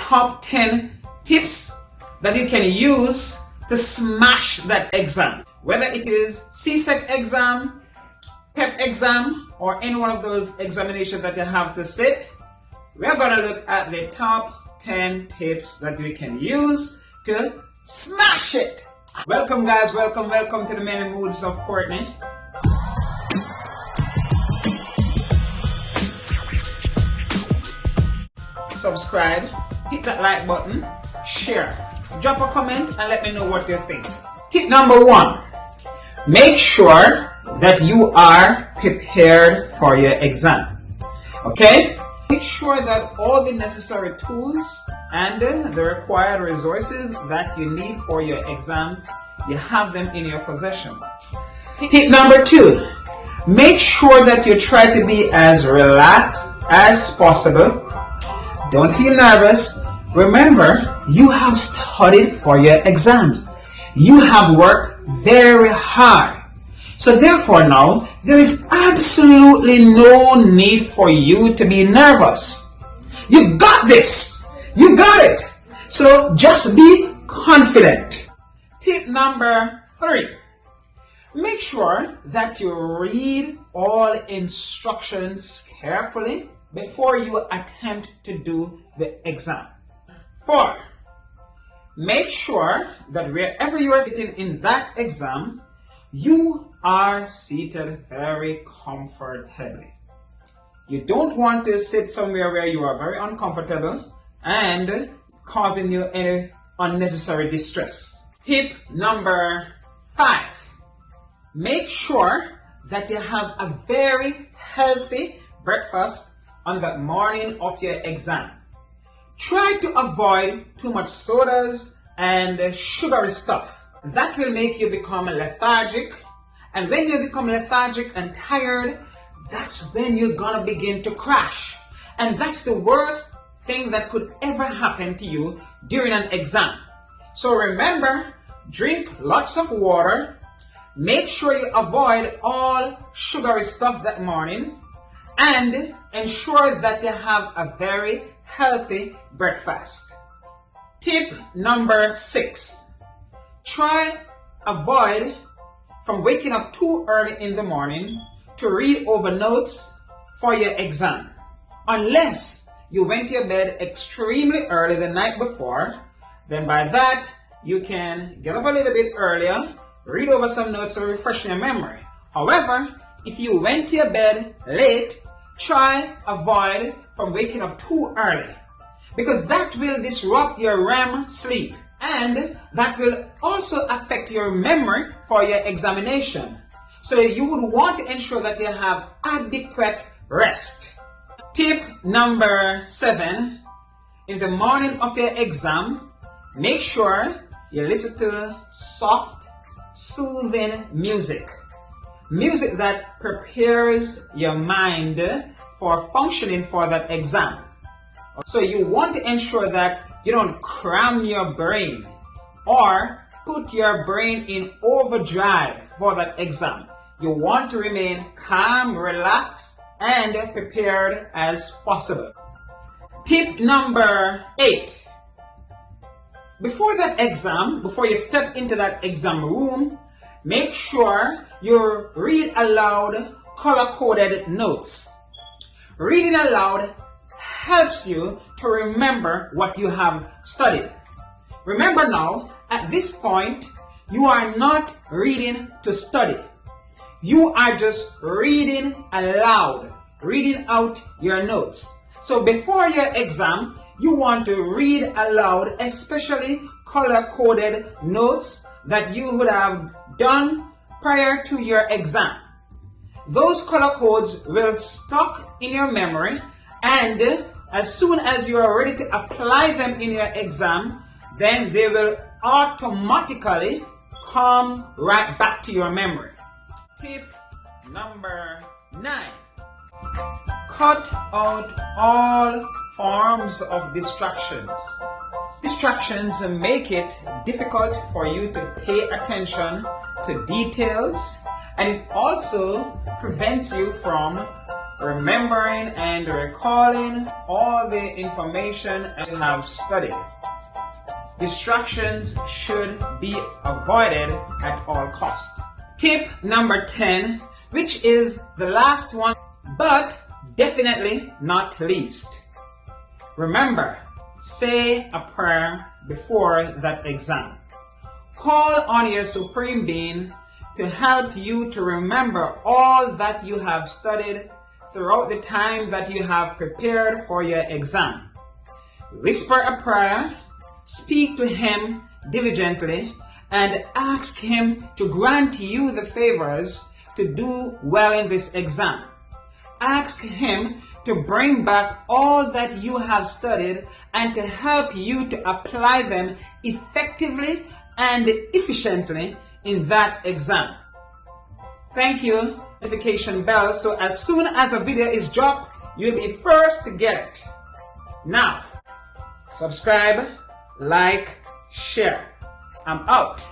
top 10 tips that you can use to smash that exam. Whether it is CSEC exam, PEP exam, or any one of those examinations that you have to sit, we're going to look at the top 10 tips that we can use to smash it. Welcome guys, welcome to the Many Moods of Courtney. Subscribe, hit that like button, share, drop a comment and let me know what you think. Tip number 1, make sure that you are prepared for your exam. Okay? Make sure that all the necessary tools and the required resources that you need for your exams, you have them in your possession. Tip number 2, make sure that you try to be as relaxed as possible. Don't feel nervous. Remember, you have studied for your exams. You have worked very hard. So therefore now, there is absolutely no need for you to be nervous. You got this. You got it. So just be confident. Tip number 3. Make sure that you read all instructions carefully before you attempt to do the exam. 4. Make sure that wherever you are sitting in that exam, you are seated very comfortably. You don't want to sit somewhere where you are very uncomfortable and causing you any unnecessary distress. Tip number 5. Make sure that you have a very healthy breakfast on the morning of your exam. Try to avoid too much sodas and sugary stuff. That will make you become lethargic, and when you become lethargic and tired, that's when you're gonna begin to crash. And that's the worst thing that could ever happen to you during an exam. So remember, drink lots of water, make sure you avoid all sugary stuff that morning, and ensure that you have a very healthy breakfast. Tip number 6. Avoid from waking up too early in the morning to read over notes for your exam. Unless you went to your bed extremely early the night before, then by that you can get up a little bit earlier, read over some notes to refresh your memory. However, if you went to your bed late, avoid from waking up too early, because that will disrupt your REM sleep and that will also affect your memory for your examination. So you would want to ensure that you have adequate rest. Tip number 7, in the morning of your exam, make sure you listen to soft, soothing music. Music that prepares your mind for functioning for that exam. So you want to ensure that you don't cram your brain or put your brain in overdrive for that exam. You want to remain calm, relaxed, and prepared as possible. Tip number 8. Before you step into that exam room, make sure you read aloud color-coded notes. Reading aloud helps you to remember what you have studied. Remember now, at this point, you are not reading to study. You are just reading aloud, reading out your notes. So before your exam, you want to read aloud, especially color-coded notes that you would have done prior to your exam. Those color codes will stuck in your memory, and as soon as you are ready to apply them in your exam, then they will automatically come right back to your memory. Tip number 9. Cut out all forms of distractions. Distractions make it difficult for you to pay attention to details, and it also prevents you from remembering and recalling all the information you have studied. Distractions should be avoided at all costs. Tip number 10, which is the last one, but definitely not least. Remember, say a prayer before that exam. Call on your Supreme Being to help you to remember all that you have studied throughout the time that you have prepared for your exam. Whisper a prayer, speak to Him diligently, and ask Him to grant you the favors to do well in this exam. Ask Him to bring back all that you have studied and to help you to apply them effectively and efficiently in that exam. Thank you. Notification bell so as soon as a video is dropped, you'll be first to get it. Now, subscribe, like, share. I'm out.